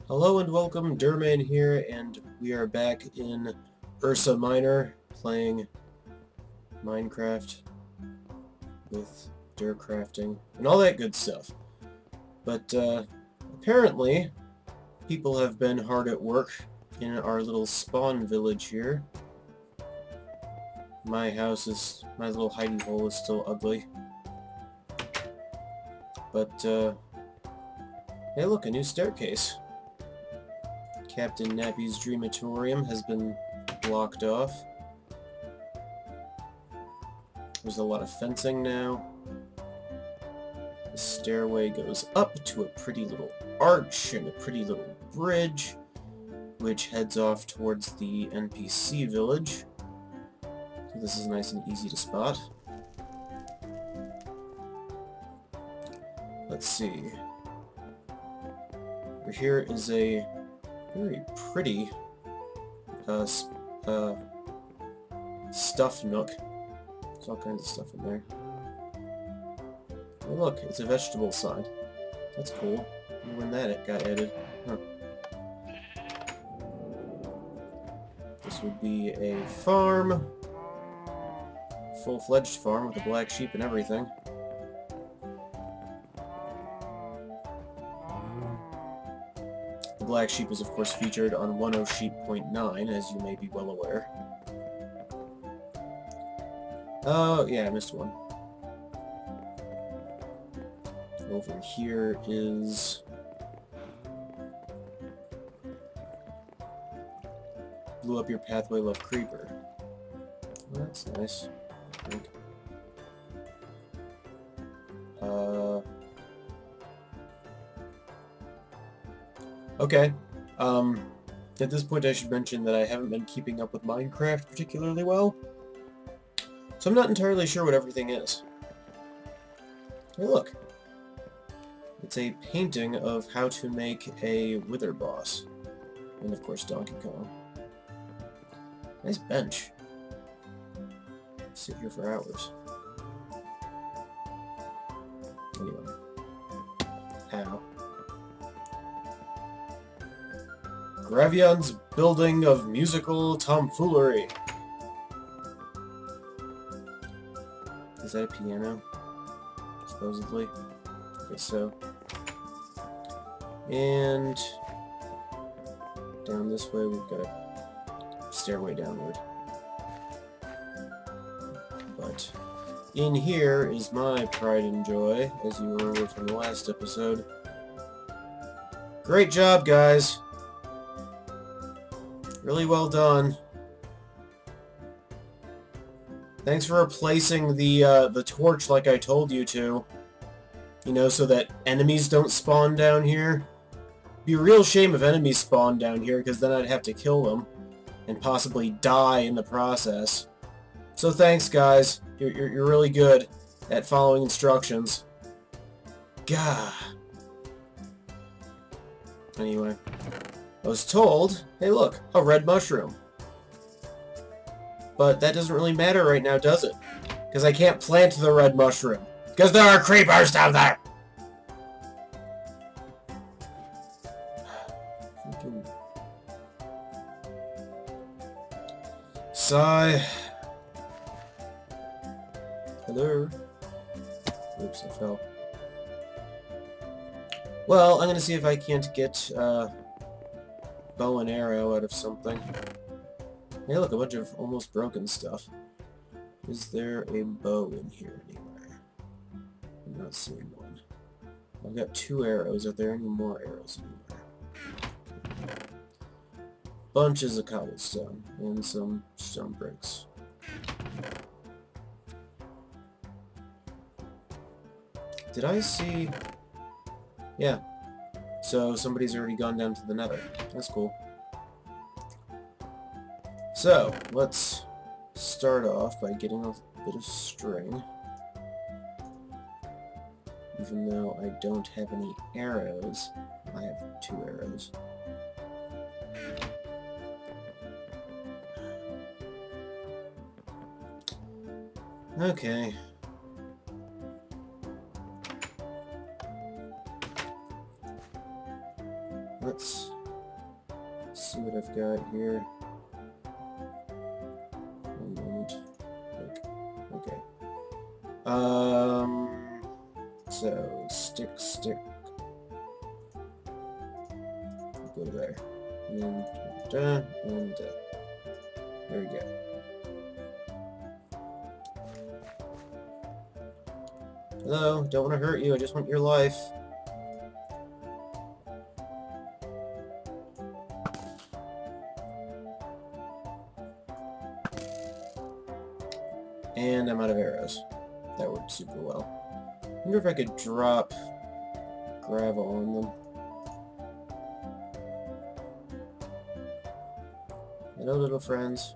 Hello and welcome, Durman here, and we are back in Ursa Minor, playing Minecraft with DurCrafting and all that good stuff. But apparently, people have been hard at work in our little spawn village here. My little hidey hole is still ugly. But, hey look, a new staircase. Captain Nappy's Dreamatorium has been blocked off. There's a lot of fencing now. The stairway goes up to a pretty little arch and a pretty little bridge, which heads off towards the NPC village. So this is nice and easy to spot. Let's see. Over here is a very pretty stuff nook. There's all kinds of stuff in there. Oh look, it's a vegetable sign. That's cool. I wonder when that got added. Huh. This would be a farm. Full-fledged farm with a black sheep and everything. The black sheep is of course featured on 10sheep.9, as you may be well aware. Oh, yeah, I missed one. Over here is blew up your pathway, love creeper. Well, that's nice, I think. Okay. At this point I should mention that I haven't been keeping up with Minecraft particularly well, so I'm not entirely sure what everything is. Hey look! It's a painting of how to make a wither boss. And of course Donkey Kong. Nice bench. Sit here for hours. Anyway. Ow. Gravion's building of musical tomfoolery. Is that a piano? Supposedly. I guess so. And down this way we've got a stairway downward. But in here is my pride and joy, as you remember from the last episode. Great job, guys! Really well done. Thanks for replacing the torch like I told you to. You know, so that enemies don't spawn down here. It'd be a real shame if enemies spawned down here, because then I'd have to kill them. And possibly die in the process. So thanks, guys. You're really good at following instructions. Gah. Anyway. I was told, hey look, a red mushroom. But that doesn't really matter right now, does it? Because I can't plant the red mushroom. Because there are creepers down there! Freaking... Sigh. Hello? Oops, I fell. Well, I'm gonna see if I can't get, bow and arrow out of something. Hey look, a bunch of almost broken stuff. Is there a bow in here anywhere? I'm not seeing one. I've got 2 arrows. Are there any more arrows anywhere? Bunches of cobblestone and some stone bricks. Did I see... Yeah. So somebody's already gone down to the nether. That's cool. So, let's start off by getting a bit of string. Even though I don't have any arrows, I have 2 arrows. Okay. Let's Let's see what I've got here. One moment. Okay. So stick. Go there. And then there we go. Hello, don't want to hurt you, I just want your life. And I'm out of arrows. That worked super well. I wonder if I could drop gravel on them. Hello, little friends.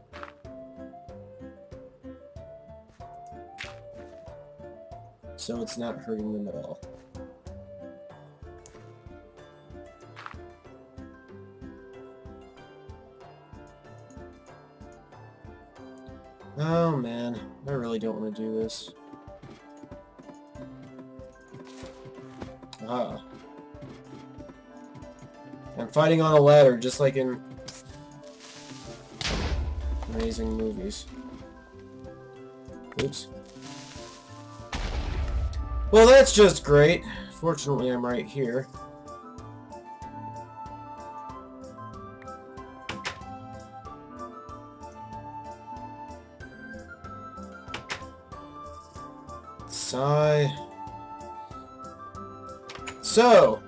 So it's not hurting them at all. Oh man, I really don't want to do this. Ah. I'm fighting on a ladder, just like in amazing movies. Oops. Well, that's just great. Fortunately, I'm right here. Sigh. So,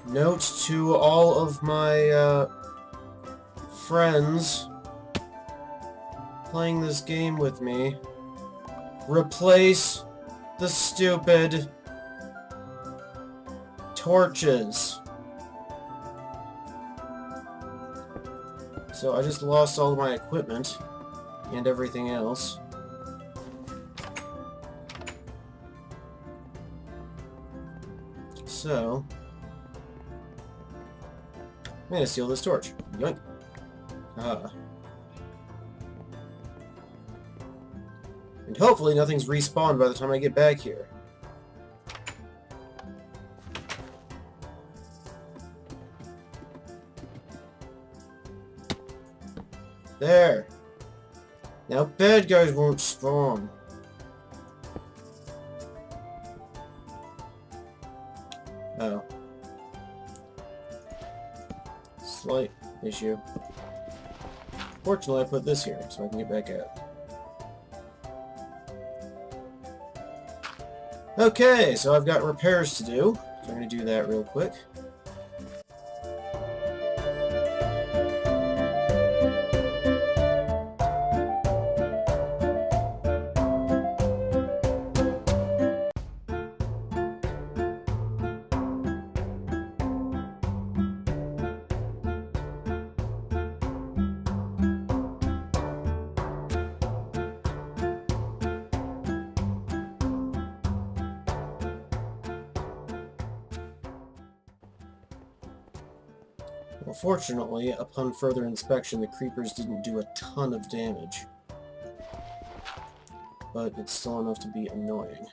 note to all of my friends playing this game with me: replace the stupid torches. So I just lost all of my equipment and everything else. So I'm gonna steal this torch. Yoink. Ah. And hopefully nothing's respawned by the time I get back here. There. Now bad guys won't spawn. Oh. Slight issue. Fortunately, I put this here so I can get back out. Okay, so I've got repairs to do, so I'm going to do that real quick. Well, fortunately, upon further inspection, the creepers didn't do a ton of damage. But it's still enough to be annoying.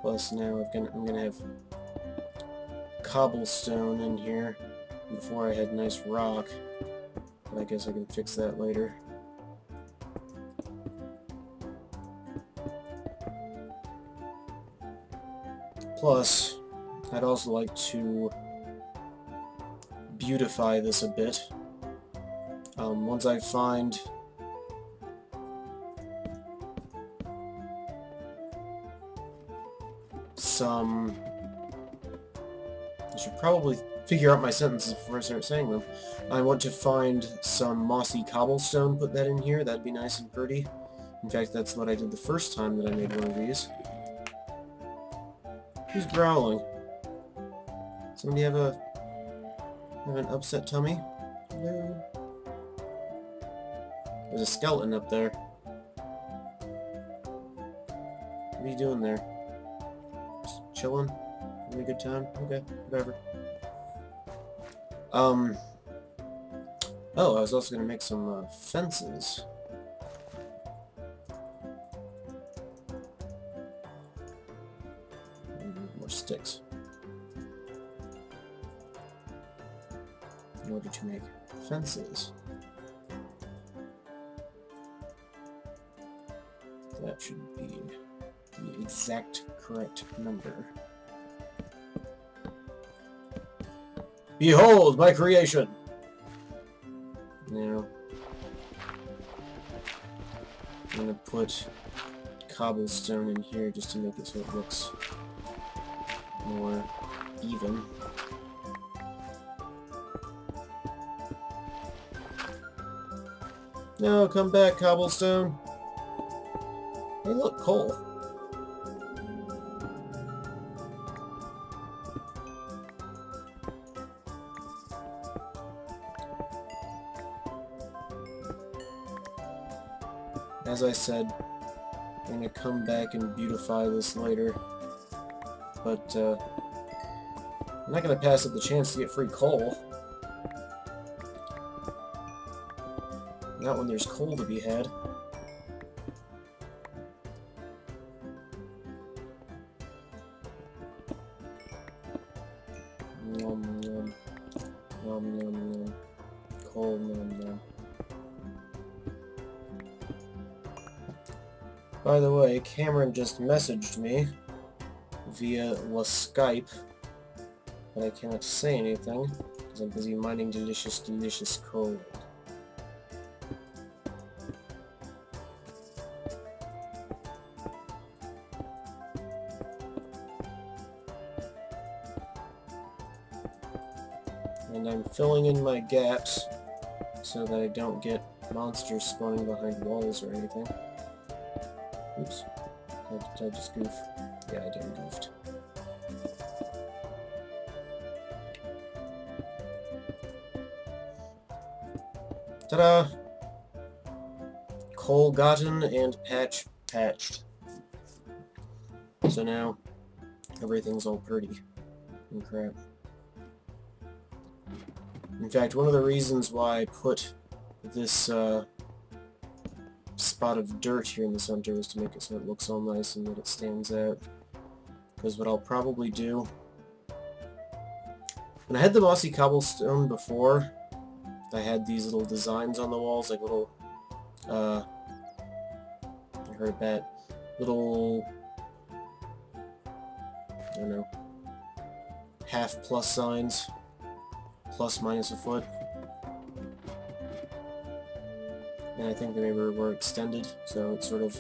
Plus now I'm gonna have cobblestone in here. Before I had nice rock. But I guess I can fix that later. Plus, I'd also like to beautify this a bit. Once I find some... I should probably figure out my sentences before I start saying them. I want to find some mossy cobblestone, put that in here. That'd be nice and pretty. In fact, that's what I did the first time that I made one of these. Who's growling? Somebody have an upset tummy? Hello? There's a skeleton up there. What are you doing there? Just chilling? Having a good time? Okay, whatever. Oh, I was also gonna make some fences. sticks in order to make fences. That should be the exact correct number. Behold my creation! Now, I'm gonna put cobblestone in here just to make it so it looks more even. No, come back, cobblestone. Hey, look, coal. As I said, I'm going to come back and beautify this later, but I'm not going to pass up the chance to get free coal. Not when there's coal to be had. Nom nom. Nom nom nom. Coal nom nom. By the way, Cameron just messaged me via Skype, but I cannot say anything because I'm busy mining delicious, delicious coal. And I'm filling in my gaps so that I don't get monsters spawning behind walls or anything. Oops. Did I just goof? Yeah, I did goofed. Ta-da! Coal gotten and patched. So now, everything's all pretty and crap. In fact, one of the reasons why I put this spot of dirt here in the center is to make it so it looks all nice and that it stands out. Because what I'll probably do... When I had the mossy cobblestone before, I had these little designs on the walls, like little... I heard that. Little... I don't know... half plus signs. Plus minus a foot. And I think they maybe were extended, so it's sort of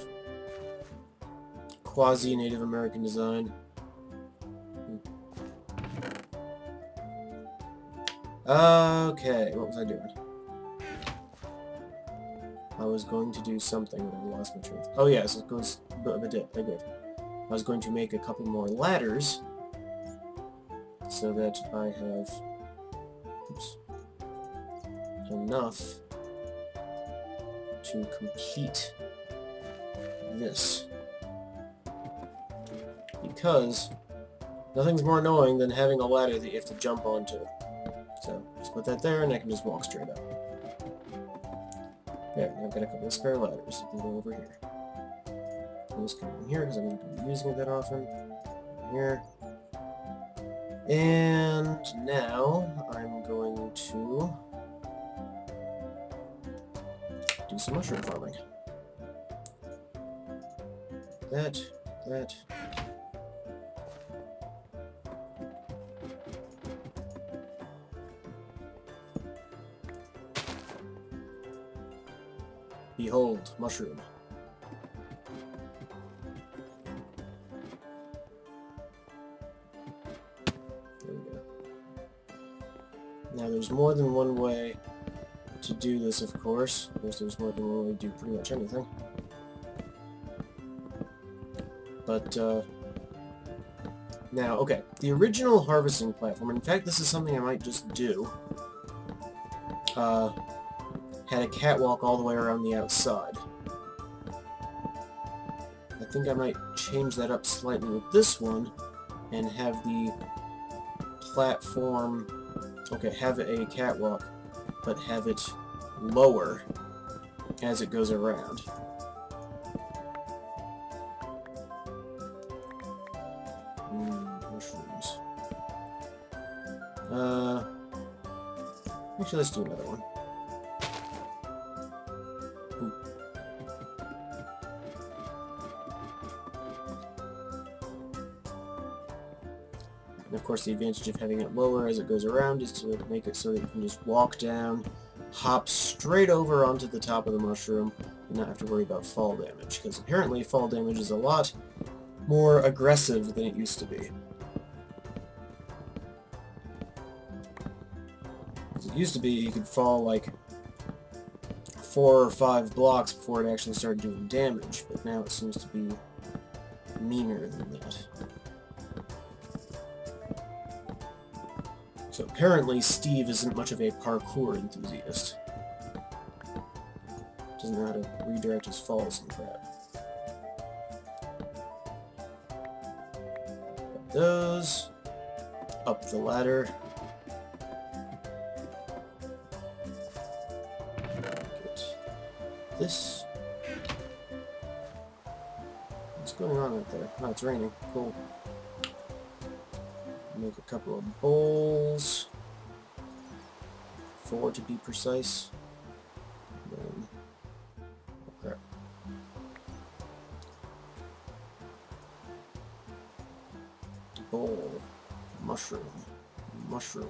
quasi-Native American design. Okay, what was I doing? I was going to do something, but I lost my truth. Oh yes, it goes a bit. I was going to make a couple more ladders, so that I have enough to complete this. Because nothing's more annoying than having a ladder that you have to jump onto. So just put that there and I can just walk straight up. There, now I've got a couple of spare ladders. You can go over here. I'm just coming in here because I'm not going to be using it that often. Here. And now I'm going to do some mushroom farming. That. Behold, mushroom. There we go. Now there's more than one way to do this, of course. Of course, there's more than one way to do pretty much anything. But, now, okay. The original harvesting platform, in fact, this is something I might just do, had a catwalk all the way around the outside. I think I might change that up slightly with this one, and have the platform, okay, have a catwalk, but have it lower as it goes around. Actually, let's do another one. Ooh. And of course, the advantage of having it lower as it goes around is to make it so that you can just walk down, hop straight over onto the top of the mushroom, and not have to worry about fall damage, because apparently fall damage is a lot more aggressive than it used to be. It used to be you could fall like 4 or 5 blocks before it actually started doing damage, but now it seems to be meaner than that. So apparently Steve isn't much of a parkour enthusiast. Doesn't know how to redirect his falls and crap. Got those. Up the ladder. This. What's going on right there? Oh, it's raining. Cool. Make a couple of bowls. 4 to be precise. Then, oh crap. Bowl. Mushroom. Mushroom.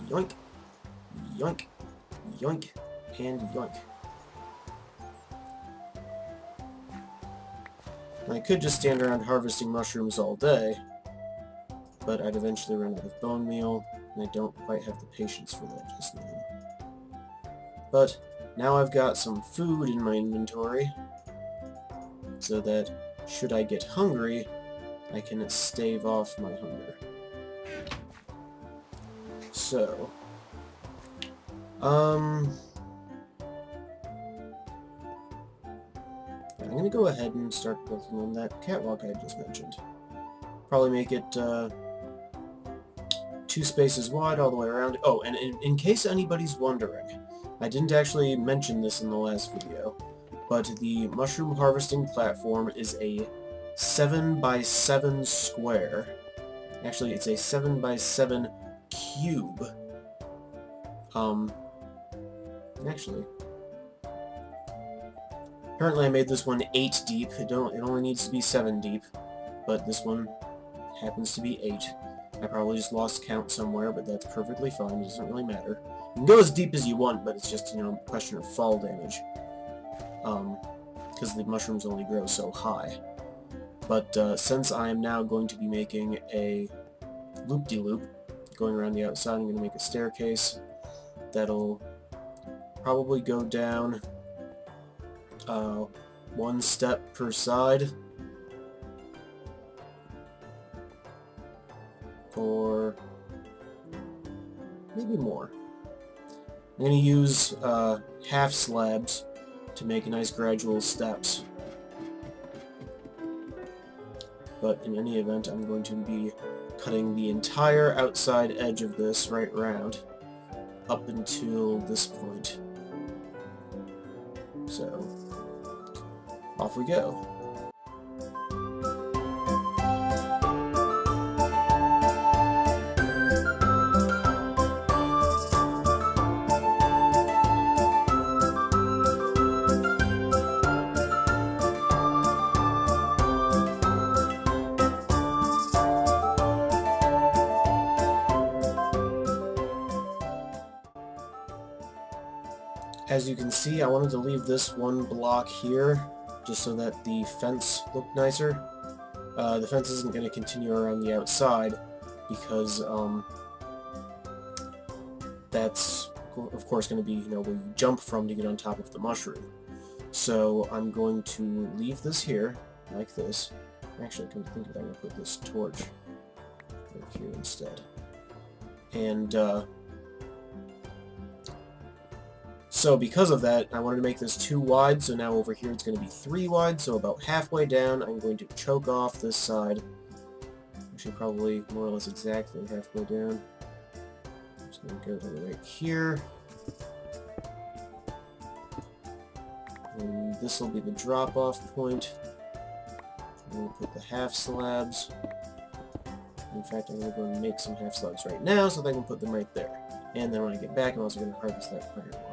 Yoink. Yoink. Yoink. And yoink. I could just stand around harvesting mushrooms all day, but I'd eventually run out of bone meal, and I don't quite have the patience for that just now. But now I've got some food in my inventory, so that should I get hungry, I can stave off my hunger. So, I'm going to go ahead and start working on that catwalk I just mentioned. Probably make it 2 spaces wide all the way around. Oh, and in case anybody's wondering, I didn't actually mention this in the last video, but the mushroom harvesting platform is a 7x7 square. Actually, it's a 7x7 cube. Actually, apparently I made this one 8 deep. It only needs to be 7 deep, but this one happens to be 8. I probably just lost count somewhere, but that's perfectly fine. It doesn't really matter. You can go as deep as you want, but it's just, you know, a question of fall damage. Because the mushrooms only grow so high. But since I am now going to be making a loop-de-loop going around the outside, I'm going to make a staircase that'll probably go down 1 step per side, or maybe more. I'm going to use half slabs to make nice gradual steps. But in any event, I'm going to be cutting the entire outside edge of this right round up until this point. So, off we go. As you can see, I wanted to leave this 1 block here, just so that the fence looked nicer. The fence isn't going to continue around the outside, because that's, of course, going to be, you know, where you jump from to get on top of the mushroom. So I'm going to leave this here, like this. Actually, I can think of it, I'm going to put this torch right here instead. And, so because of that, I wanted to make this 2 wide, so now over here it's going to be 3 wide, so about halfway down I'm going to choke off this side. Actually, probably more or less exactly halfway down. I'm just going to go to right here. And this will be the drop-off point. I'm going to put the half slabs In fact, I'm going to go and make some half slugs right now so that I can put them right there. And then when I get back, I'm also going to harvest that iron ore.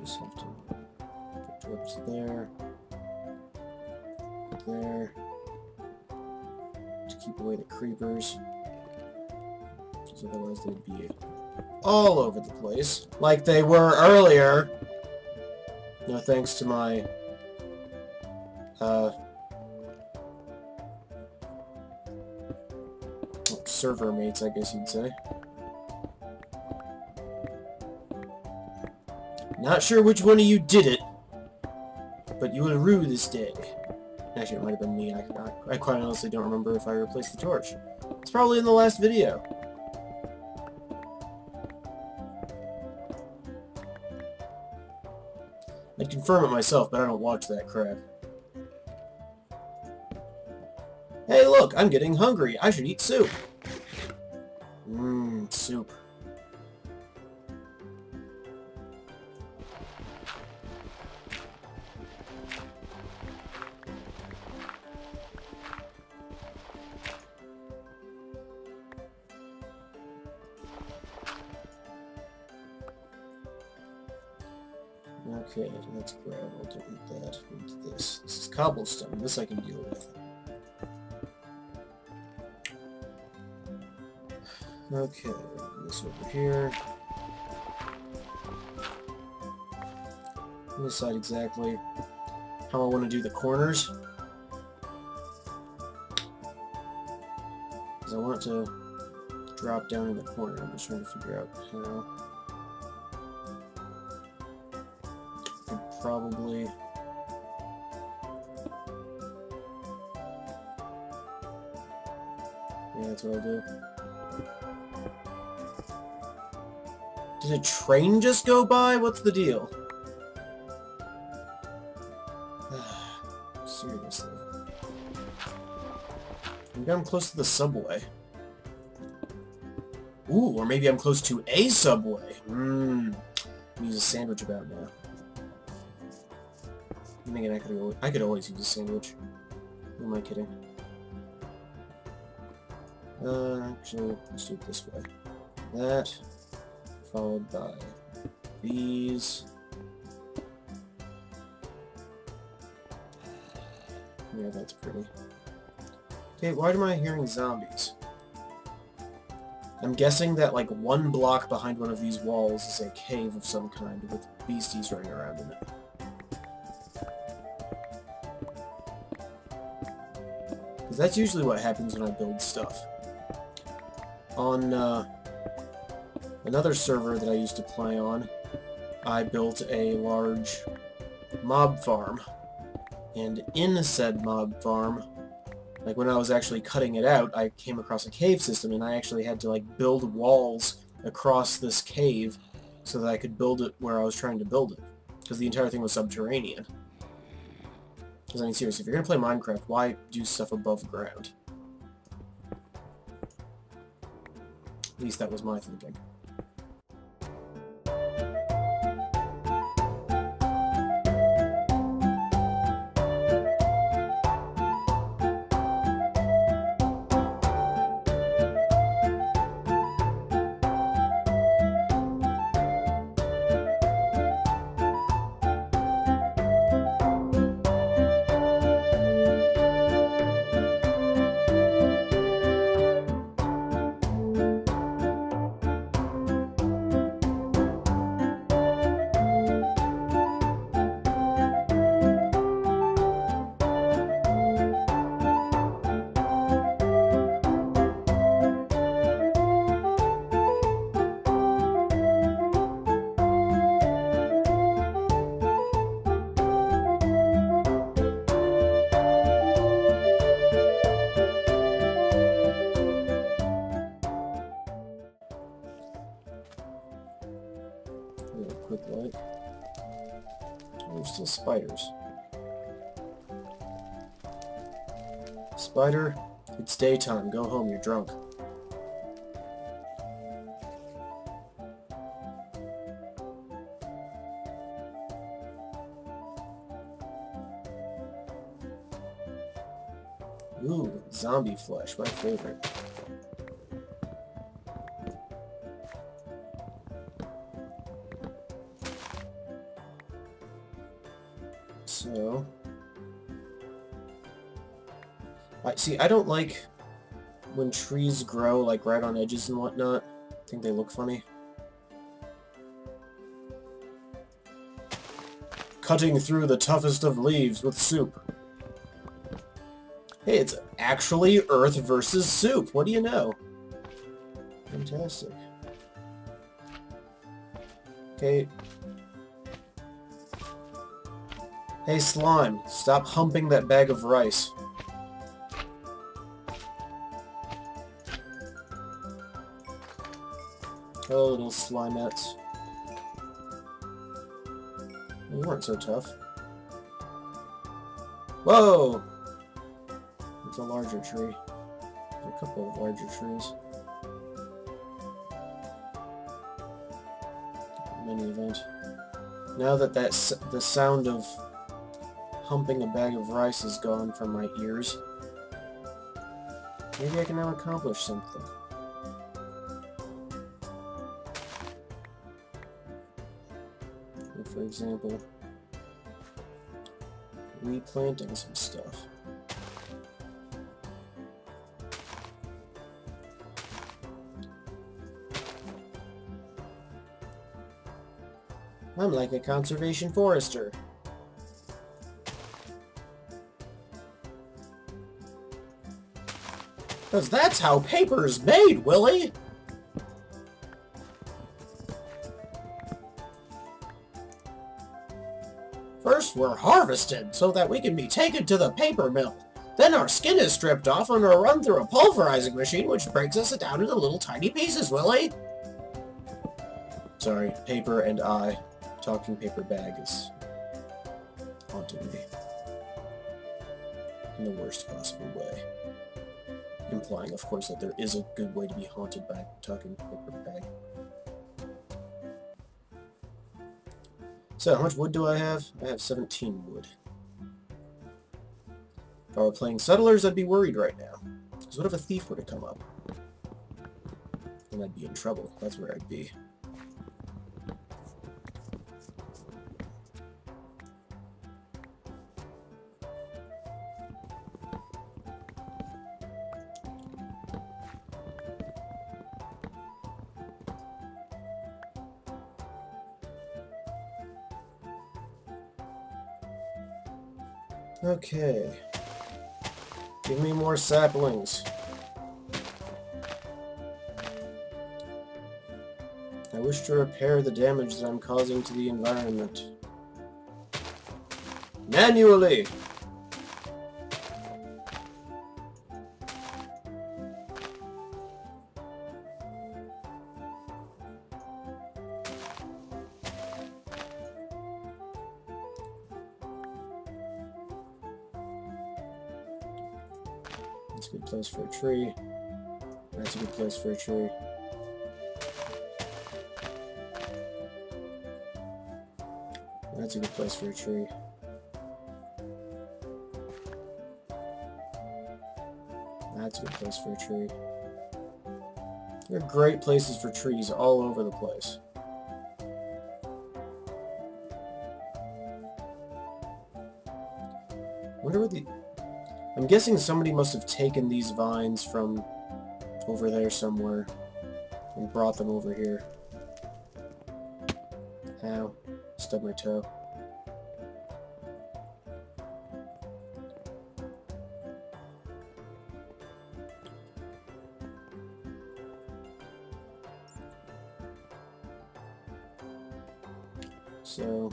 Just have to put drips there, there, to keep away the creepers, because otherwise they'd be all over the place, like they were earlier. No thanks to my, server mates, I guess you'd say. Not sure which one of you did it, but you will rue this day. Actually, it might have been me. I quite honestly don't remember if I replaced the torch. It's probably in the last video. I'd confirm it myself, but I don't watch that crap. Hey, look! I'm getting hungry. I should eat soup. Mmm, soup. Okay, that's gravel. Don't need that. We need this. This is cobblestone. This I can deal with. Okay, this over here. I'll decide exactly how I want to do the corners. Because I want it to drop down in the corner. I'm just trying to figure out how. Probably. Yeah, that's what I'll do. Did a train just go by? What's the deal? Seriously. Maybe I'm close to the subway. Ooh, or maybe I'm close to a subway. Use a sandwich about now. And again, I could always use a sandwich. Who am I kidding? Actually, let's do it this way. That, followed by these. Yeah, that's pretty. Okay, why am I hearing zombies? I'm guessing that, like, one block behind one of these walls is a cave of some kind with beasties running around in it. Because that's usually what happens when I build stuff. On another server that I used to play on, I built a large mob farm. And in said mob farm, like when I was actually cutting it out, I came across a cave system, and I actually had to like build walls across this cave so that I could build it where I was trying to build it. Because the entire thing was subterranean. Because I mean, seriously, if you're going to play Minecraft, why do stuff above ground? At least that was my thinking. still spiders. Spider, it's daytime. Go home, you're drunk. Ooh, zombie flesh, my favorite. So... I don't like when trees grow, like, right on edges and whatnot. I think they look funny. Cutting through the toughest of leaves with soup. Hey, it's actually Earth versus soup. What do you know? Fantastic. Okay. Hey, slime. Stop humping that bag of rice. Hello, little slimettes. You weren't so tough. Whoa! It's a larger tree. A couple of larger trees. In any event. Now that the sound of humping a bag of rice is gone from my ears, maybe I can now accomplish something. For example, replanting some stuff. I'm like a conservation forester. Because that's how paper's made, Willie! First, we're harvested so that we can be taken to the paper mill. Then our skin is stripped off and are run through a pulverizing machine which breaks us down into little tiny pieces, Willie! Sorry, paper and I. Talking paper bag is haunting me. In the worst possible way. Implying, of course, that there is a good way to be haunted by a talking paper bag. So, how much wood do I have? I have 17 wood. If I were playing Settlers, I'd be worried right now. Because what if a thief were to come up? Then I'd be in trouble. That's where I'd be. Okay. Give me more saplings. I wish to repair the damage that I'm causing to the environment. Manually! That's a good place for a tree. That's a good place for a tree. That's a good place for a tree. That's a good place for a tree. There are great places for trees all over the place. Wonder what the... I'm guessing somebody must have taken these vines from over there somewhere and brought them over here. Ow. Stubbed my toe. So...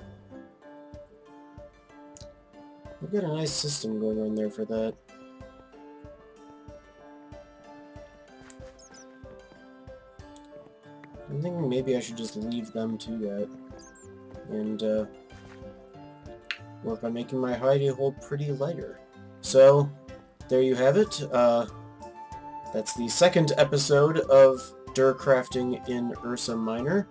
we've got a nice system going on there for that. I'm thinking maybe I should just leave them to that. And, work on making my hidey hole pretty lighter. So, there you have it. That's the second episode of DurCrafting in Ursa Minor.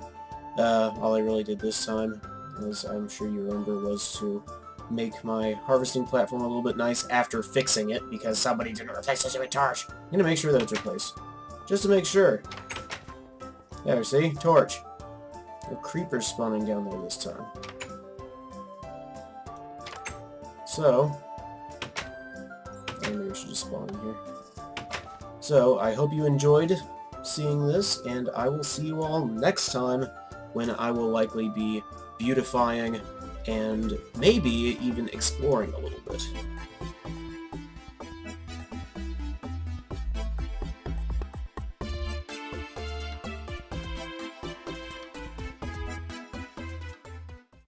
All I really did this time, as I'm sure you remember, was to make my harvesting platform a little bit nice after fixing it, because somebody didn't replace the stupid torch. I'm gonna make sure that it's replaced. Just to make sure. There, see? Torch. No creepers spawning down there this time. So, maybe we should just spawn in here. So, I hope you enjoyed seeing this, and I will see you all next time, when I will likely be beautifying and maybe even exploring a little bit.